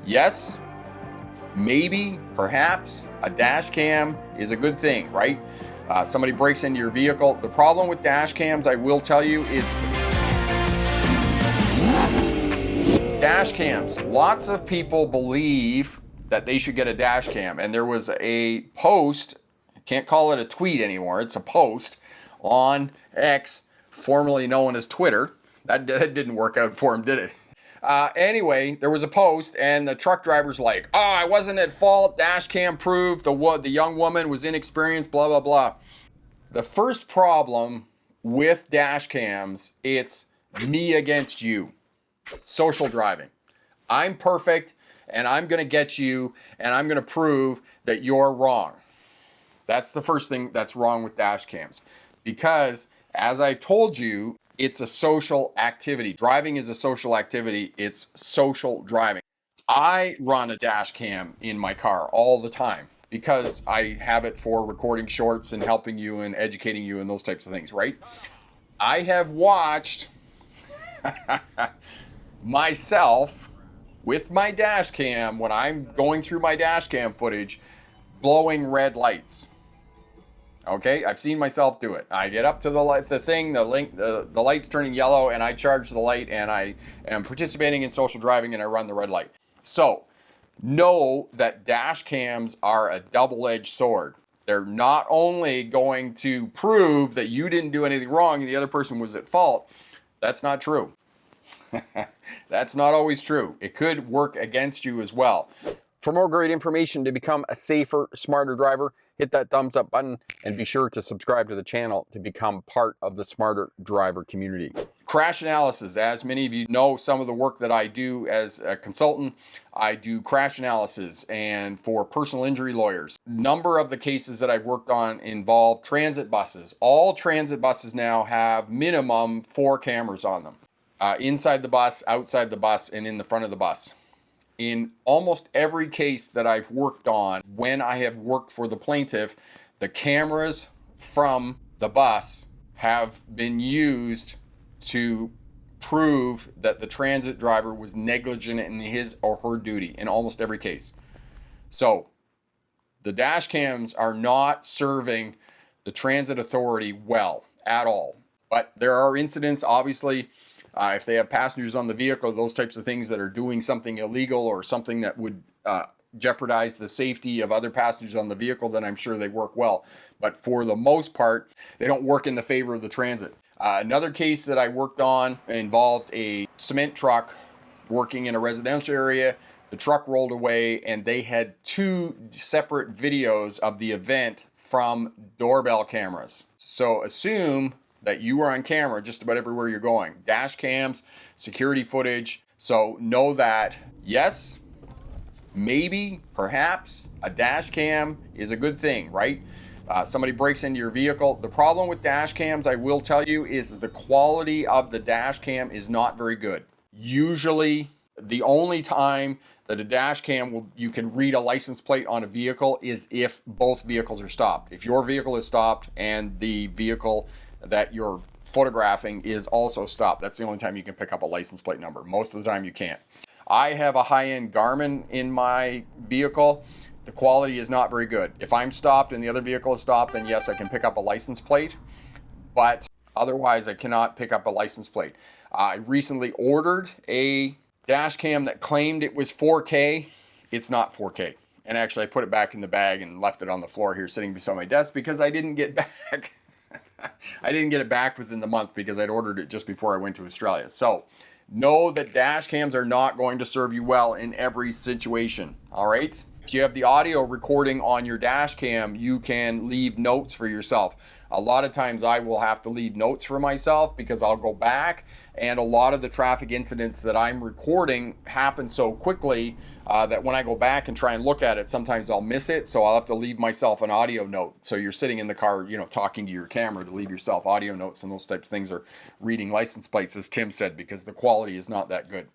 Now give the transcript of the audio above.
Yes, maybe, perhaps, a dash cam is a good thing, right? Somebody breaks into your vehicle. The problem with dash cams, I will tell you, is dash cams. Lots of people believe that they should get a dash cam. And there was a post, I can't call it a tweet anymore, it's a post on X, formerly known as Twitter. That didn't work out for him, did it? Anyway, there was a post and the truck driver's like, oh, I wasn't at fault, dash cam proved, the young woman was inexperienced, blah, blah, blah. The first problem with dash cams, it's me against you. Social driving. I'm perfect and I'm going to get you and I'm going to prove that you're wrong. That's the first thing that's wrong with dash cams. Because, as I've told you, it's a social activity. Driving is a social activity. It's social driving. I run a dash cam in my car all the time because I have it for recording shorts and helping you and educating you and those types of things, right? I have watched myself with my dash cam when I'm going through my dash cam footage blowing red lights. Okay, I've seen myself do it. I get up to the light's turning yellow and I charge the light and I am participating in social driving and I run the red light. So know that dash cams are a double-edged sword. They're not only going to prove that you didn't do anything wrong and the other person was at fault. That's not true. That's not always true. It could work against you as well. For more great information to become a safer, smarter driver, hit that thumbs up button and be sure to subscribe to the channel to become part of the smarter driver community. Crash analysis. As many of you know, some of the work that I do as a consultant, I do crash analysis and for personal injury lawyers. Number of the cases that I've worked on involve transit buses. All transit buses now have minimum 4 cameras on them. Inside the bus, outside the bus, and in the front of the bus. In almost every case that I've worked on, when I have worked for the plaintiff, the cameras from the bus have been used to prove that the transit driver was negligent in his or her duty in almost every case. So the dash cams are not serving the transit authority well at all. But there are incidents, obviously, if they have passengers on the vehicle, those types of things that are doing something illegal or something that would jeopardize the safety of other passengers on the vehicle, then I'm sure they work well. But for the most part, they don't work in the favor of the transit. Another case that I worked on involved a cement truck working in a residential area. The truck rolled away and they had 2 separate videos of the event from doorbell cameras. So assume that you are on camera just about everywhere you're going. Dash cams, security footage. So know that, yes, maybe, perhaps, a dash cam is a good thing, right? Somebody breaks into your vehicle. The problem with dash cams, I will tell you, is the quality of the dash cam is not very good. Usually, the only time that a dash cam you can read a license plate on a vehicle is if both vehicles are stopped. If your vehicle is stopped and the vehicle that you're photographing is also stopped, that's the only time you can pick up a license plate number. Most of the time you can't. I have a high-end Garmin in my vehicle. The quality is not very good. If I'm stopped and the other vehicle is stopped, then yes, I can pick up a license plate, but otherwise I cannot pick up a license plate. I recently ordered a dash cam that claimed it was 4K. It's not 4K. And actually I put it back in the bag and left it on the floor here sitting beside my desk because I didn't get back. I didn't get it back within the month because I'd ordered it just before I went to Australia. So know that dash cams are not going to serve you well in every situation. All right. If you have the audio recording on your dash cam, you can leave notes for yourself. A lot of times I will have to leave notes for myself because I'll go back and a lot of the traffic incidents that I'm recording happen so quickly that when I go back and try and look at it, sometimes I'll miss it. So I'll have to leave myself an audio note. So you're sitting in the car, talking to your camera to leave yourself audio notes and those types of things, or reading license plates, as Tim said, because the quality is not that good.